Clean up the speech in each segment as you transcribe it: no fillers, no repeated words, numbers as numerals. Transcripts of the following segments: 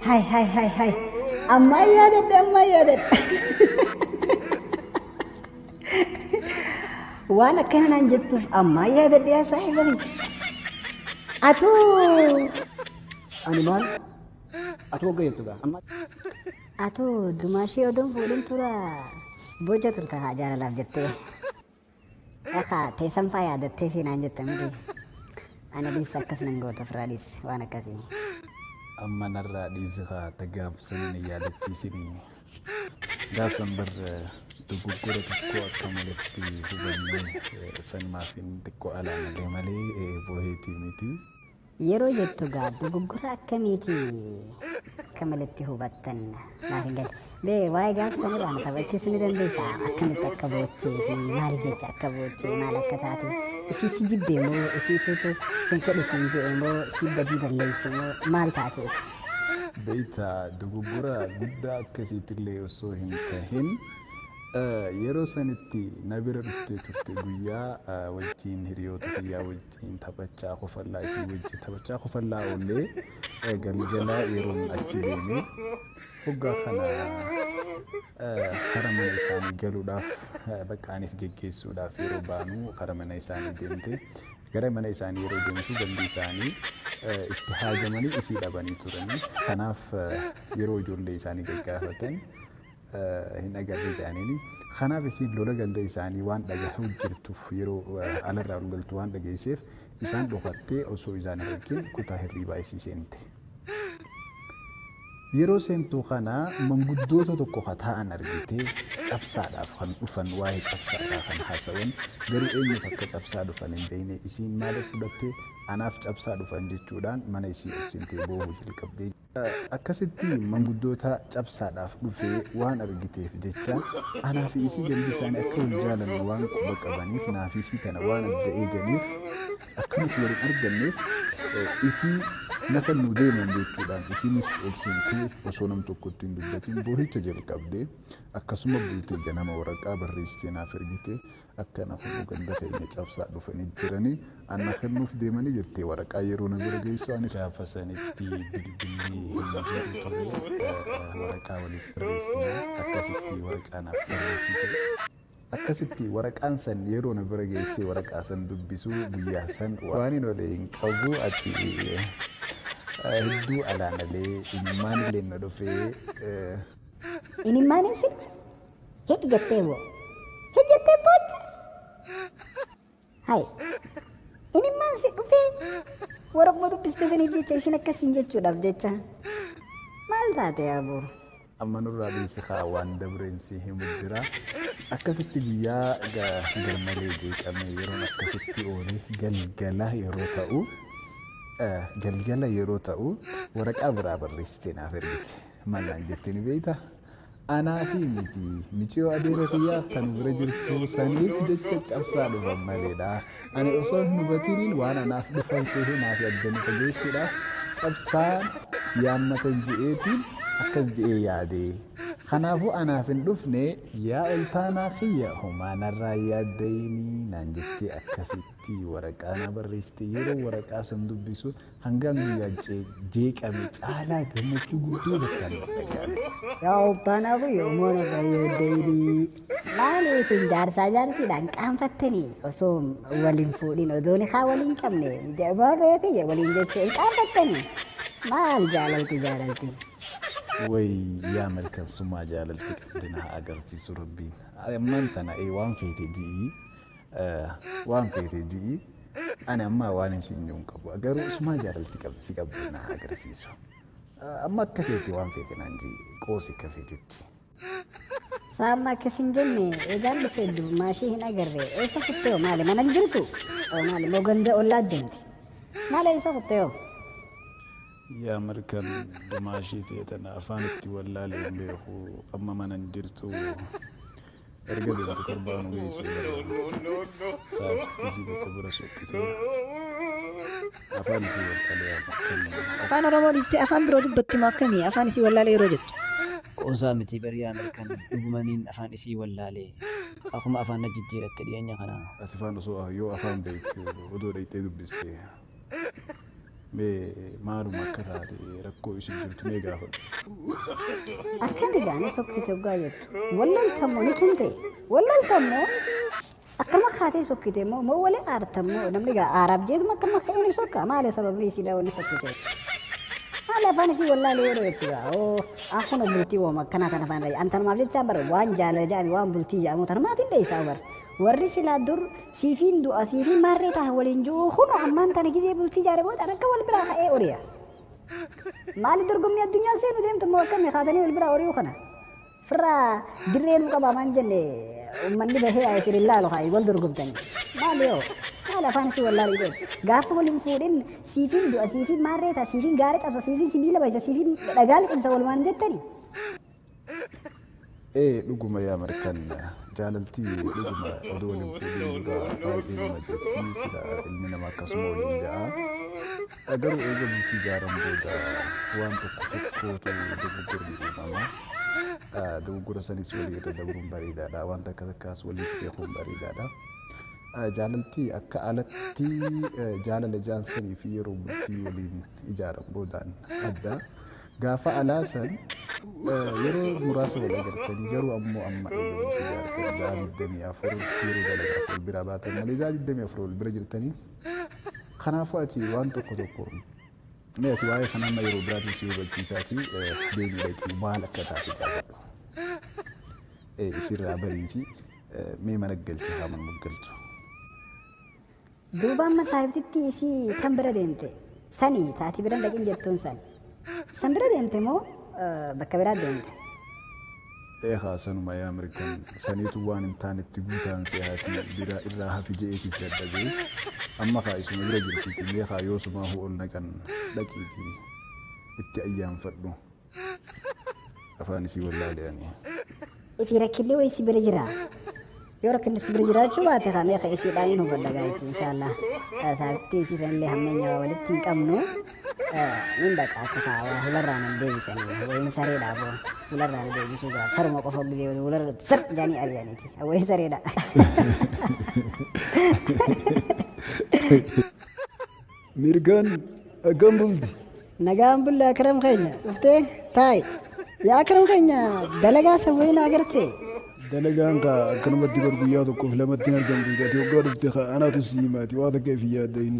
هاي أما يادت وانا كان نجت أما يادت يا صاحبي أتو أنا مال أتوقع تبع أما أتو دماشي ودم فولين ترى بوجة ترتها جارة لابجتي أخا تيسم فايادتي في نانجت مدي أنا لسه كسنن قوت فراديس وانا كسي أما نرى ديزها تجاف سنين يالتيسني جاف سنبر تقول تكو أكملتي هبني سن ما فين تكو على نجمالي بوهيتي ميتي yeroo jettu gaaddu gurgura akkamiiti kamalatti hubattan naaf hin galle bee waa'ee gaafsanirraa na taphachiisuu ni dandeessaa akkamitti akka boochee fi maaliif jecha akka boochee maal akka taate isii si jibbee moo isii tuutu sin fedhu sin je'e moo si badii balleessi moo maal taateef beeyta dogogora guddaa akkasiitillee osoo hin tahin yeroo sanitti na bira dhuftee turte guyyaa wajjiin hiriyoota kiyyaa wajjiin taphachaa qofallaa isii wajjiin taphachaa qofallaa oollee galgala yeroon achi deemee hoggaa kana kara mana isaanii galuudhaaf bakka anis geggeessuudhaaf yeroo baanu kara mana isaanii deemte gara mana isaanii yeroo deemtu gandi isaanii itti haajamanii isii dhabanii turanii kanaaf yeroo ijoollee isaanii gaggaafatan hin agarre jaaniini kanaaf isin lola ganda isaanii waan dhagahu jirtuuf yeroo alarraa galtu waan dhageesseef isaan dhokattee osoo isaan argin kutaa hirriibaa isii seente. Yeroo seentuu kana manguddoota tokko ta'an argitee cabsaadhaaf kan dhufan waa'ee cabsaadhaa kan haasawan garuu eenyuuf akka cabsaa dhufan hin beekne isiin maaliif fudhattee anaaf cabsaa dhufan jechuudhaan mana isii ol seentee boo'uu jalqabdee. Akkasitti manguddoota cabsaadhaaf dhufee waan argiteef jecha anaa fi isii gandi isaanii akka wal jaalannu waan quba qabaniif naa fi isii kana waan adda eeganiif akkanatti waliin arganneef isii naka nu deeman jechuudhaan isiinis ol seentee osoo nam tokkotti hin dubbatiin boo'icha jalqabdee akkasuma buutee ganama waraqaa barreessitee naaf ergite akkana hunduu ganda keenya cabsaa dhufanii jiranii anna kennuuf deemanii jettee waraqaa yeroo na bira geessu anis gaafa sanitti bilbilli hin jiru ture waraqaa waliif barreessinee akkasitti waraqaa naaf barreessite. Akkasitti waraqaan san yeroo na bira geessee waraqaa san dubbisuu guyyaa san waan hin olee hin qabu ati hedduu alaanalee imimmaan illee na dhufee imimmaan sin hidgattee boocha hai imimmaan si dhufee waraquma dubbiste saniif jecha isin akkasiin jechuudhaaf jecha maal taate yaaboo amma nurraa dhiisi haa waan dabreensi himu jira akkasitti guyyaa garmalee jeeqame yeroon akkasitti oolee galgala yeroo ta'u waraqaa biraa barreessitee naaf ergite mallaan jettee ni beekta anaa fi michiyoo adeera kiyyaa kan bira jirtu saniif jecha cabsaa dhufan maleedha ani osoo hin hubatiniin waan anaaf dhufan seehee naaf addani fageessuudhaaf cabsaan yaammatan je'eetiin akkas je'ee yaadee kanaafuu anaaf hin dhufne yaa oltaanaa kiyya humaanarraa yaaddayinii naan jettee akkasitti waraqaa na barreessite yeroo waraqaa san dubbisu hangaan guyyaa jeeqame caalaa gammachuu guddoo bakkaan dhagaame. Yaa oltaanaa kiyya humaanarraa yaaddayinii maali isin jaarsaa jaartiidhaan qaanfattanii osoo waliin fuudhin odoon haa waliin qabne jabaarree kiyya waliin jechuun qaanfattanii maal jaalalti. way yaa malkan sumaa jaalalti qabdina haa agarsiisu rabbiin ammaan tana waan feete ji'i ani ammaa waan isin jiruun qabu garuu sumaa jaalalti qabsi qabdina haa agarsiisu amma akka feete waan feete naan ji'i qoosi akka feetetti. Saamma akkasin jenne eegaan dhufee maashii hin agarre eessa kuttee maali mana hin jirtu maali moo ganda ollaa addemti maali eessa kuttee yaa malkan dumaashii teetana afaanitti wallaalee beeku amma mana hin jirtu erga deemte torbaanu geesse saabsitti isii takka bira soqqitee afaan isii wal qalee kenna. Afaan Oromoo dhiistee afaan biroo dubbatti moo akkamii afaan isii wallaalee yeroo jettu? Qoonsaa miti barii Ameerikaan dhugumaniin afaan isii wallaalee akkuma afaan na jijjiiratte dhiyeenya kana. Ati afaan osoo yoo afaan beekte odoo dhaqxee dubbiste mee maaluma akka taate rakkoo isin jirtu mee gaafadhu. Akka dhigaanii sokkite hoggaa jettu wallaltammoo ni tumte wallaltammoo akkama kaatee sokkite moo walee aartammoo namni gaa aaraaf jeetuma akkama ka'ee ni sokka maali sababni isiidha wanni sokkite. Maali afaan isii wallaalee yeroo jettu gaa akkuna bultii wooma akkanaa tan afaan rayya antanumaaf jecha bara waan jaalala jedhame waan bultii jedhamu tanumaaf hin dheessaa bara. Warri silaa dur siifiin du'a siifiin maarree ta'a waliin jiru huno ammaan tana gizee bultii jaare booda akka wal biraa ka'ee oriya. Maali dorgommii addunyaa seenu deemta moo akkamii kaatanii wal biraa oriyuu kana. Firraa dirree nu qabaa maan jenne uummanni bahee isin illaalu haa wal dorgomtanii. Maali yoo maali afaan isii wallaalii jedhu gaafa waliin fuudhin siifiin du'a siifiin maarree ta'a siifiin gaara cabsa siifiin sibiila baysa siifiin dhagaa liqimsa walumaan jettanii. Dhuguma yaa Ameerikaan jaalaltii dhuguma odoo waliin fuudhin dura baay'ee nama jetti sila ilmi namaa akkasuma waliin ja'a. Garuu eega bultii jaaran booda waan tokkootu dogoggorri uumama. Dogoggora sanis walii irra dabruun bareedaadha. Wanta akka takkaas waliif beekuun bareedaadha. Jaalaltii akka alatti jaalala jaansanii fi yeroo bultii waliin ijaaran boodaan adda. Gaafa alaasan yeroo muraasa wal agartanii garuu ammoo amma eegaluutti ijaartan ja'a 24 yeroo dalagaa wal bira baatan malee ja'a 24 wal bira jirtanii kanaafuu ati waan tokko mee ati waa'ee kana amma yeroo biraatiin si hubachiisaati deebii dhaqii maal akka taate gaafadhu. Isirraa bariiti mee mana galche haa mana galchu. Duuba amma saayibtitti isii kan bira deemte sanii taati biran dhaqin jettuun san. San bira deemte moo bakka biraa deemte? Sanuma yaa Ameerikaan saniitu waan hin taanetti guutaan se'aatii bira irraa hafi je'eetis dadhabee amma kaa isuma bira jirtiiti mee kaa yoo sumaa ol naqan dhaqiitii itti ayyaanfadhu afaan isii wallaalanii. Ifi rakkillee wayii si bira jiraa? Yoo rakkinni si bira jiraachuu baate kaa mee kaa isiidhaan hin hubadha gaa'eeti inshaallah saayibtii isii sanillee hammeenya walitti hin qabnu. Nin dhaqaati kaawaa hularraan hin deebisanii wayin sareedhaa boo hularraan deebisuu gaa saruma qofa gisee hularra sar jaanii ari'aniiti wayin sareedha. Mirgaan akkam bulti? Nagaan bulle akram keenya dhuftee taa'i yaa akram keenya dalagaa sawwayin agartee. Dalagaan kaa akkanumatti guyyaa tokkoof lamatti hin argamtu gati waggaa dhufte kaa anaatu siimaati waa takka fi yaaddayin.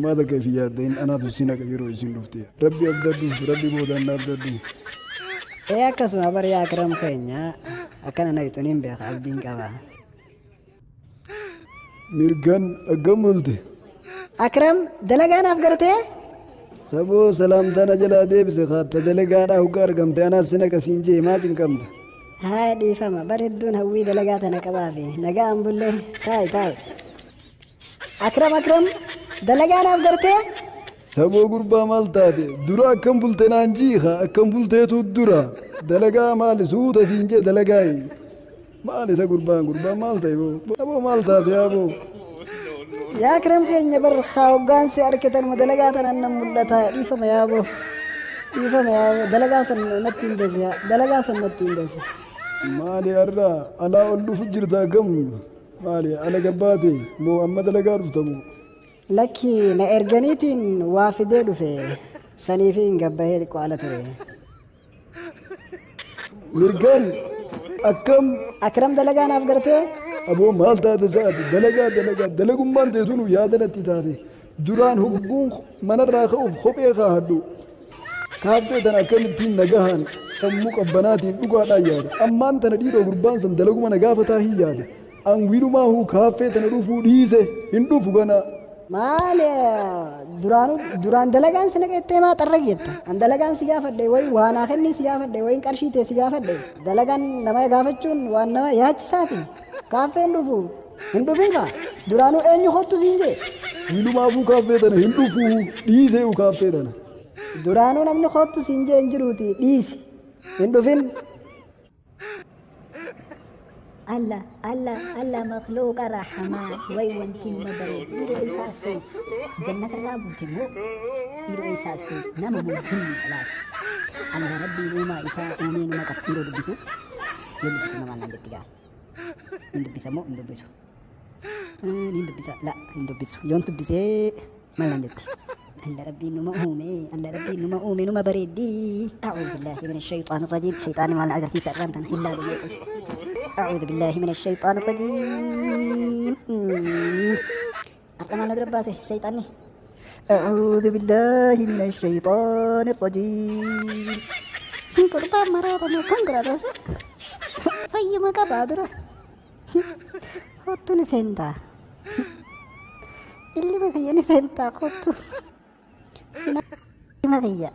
Maata kee fi yaaddayin anaatu si naqa yeroo isin dhufte rabbi abdadhu rabbi boodaan na abdadhu. Akkasuma bari yaa akram keenya akkana na ixuniin beeka abdiin qaba. Mirgaan akkam bulte? Akram dalagaanaaf gartee? Saboo salaamtaan jalaa deebise kaatta dalagaadhaa hoggaa argamte anaas si naqa siin jee maa cinqamta? Haa dhiifama bari hedduun hawwii dalagaa tana qabaafi nagaan bullee taa'i. Akram dalagaanaaf gartee? Saboo gurbaa maal taate dura akkam bulte naan jiiha akkam bulteetu dura dalagaa maali suuta siin jee dalagaayi maal isa gurbaan maal ta'e boo maal taate yaaboo. Yaa akram keenya bar haa hoggaan si arkitanuma dalagaa tanan nan mul'ata dhiifama yaaboo dalagaa san natti hin deefi. Maali har'a alaa ol dhufu jirta akkam maali ala gabbaate moo amma dalagaa dhuftamu? Lakki na erganiitiin waa fidee dhufe saniifi hin gabbahee xiqqoo ala ture. Mirgaan akkam? Akram dalagaanaaf gartee? Aboo maal taate sa'aati dalagummaan teetunu yaadanatti taate duraan hogguun manarraa ka'uuf kophee kaahadhu kaaffee tana akkamittiin nagahaan sammuu qabbanaatiin dhugaadhaan yaada ammaan tana dhiiroo gurbaan san dalaguma nagaafataa hin yaada an wiilumaahu kaaffee tana dhufuu dhiise hin dhufu ganaa. Maali duraan dalagaan si naqettee maa xarra jetta an dalagaan si gaafadhe wayi waan akkanni si gaafadhe wayin qarshii tee si gaafadhe dalagaan nama gaafachuun waan nama yaachisaati kaaffeen dhufu hin dhufin kaa duraanuu eenyu hottu siin jee. Wiilumaafuu kaaffee tana hin dhufu dhiisee kaaffee tana. Duraanuu namni hottu siin jee hin jiruuti dhiisi hin dhufin. الله الله الله مخلوق الرحمن ويوانتين مبرد يرو إساستيس جنة الرابوت مو يرو إساستيس نما ممكن ثلاثة الله ربي نوما إساء أمين ما كبيرو دبسو يلبسو نما نجد تجاه يندبسو مو يندبسو يندبسو لا يندبسو يندبسو ما نجد الله ربي نوما أمي الله ربي نوما أمي نوما بريدي أعوذ بالله من الشيطان الرجيم شيطان ما العجسي سرنتنا إلا بيكم أعوذ بالله من الشيطان الرجيم أقلنا نضرب باسه شيطاني أعوذ بالله من الشيطان الرجيم كربا مراتنا كونغرادس فيما كبادرة خطو نسنتا اللي ما هي نسنتا خطو سنا ما هي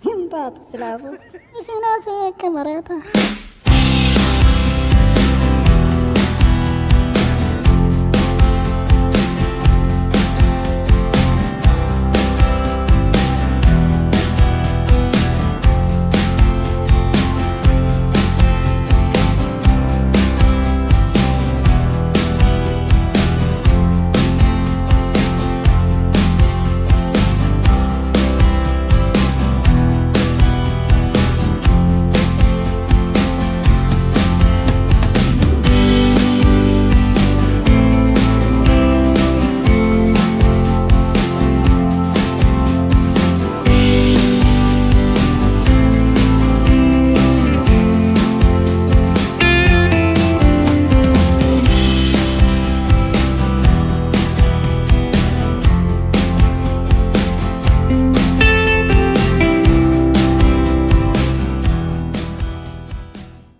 هم بات سلافو في ناس كمراتا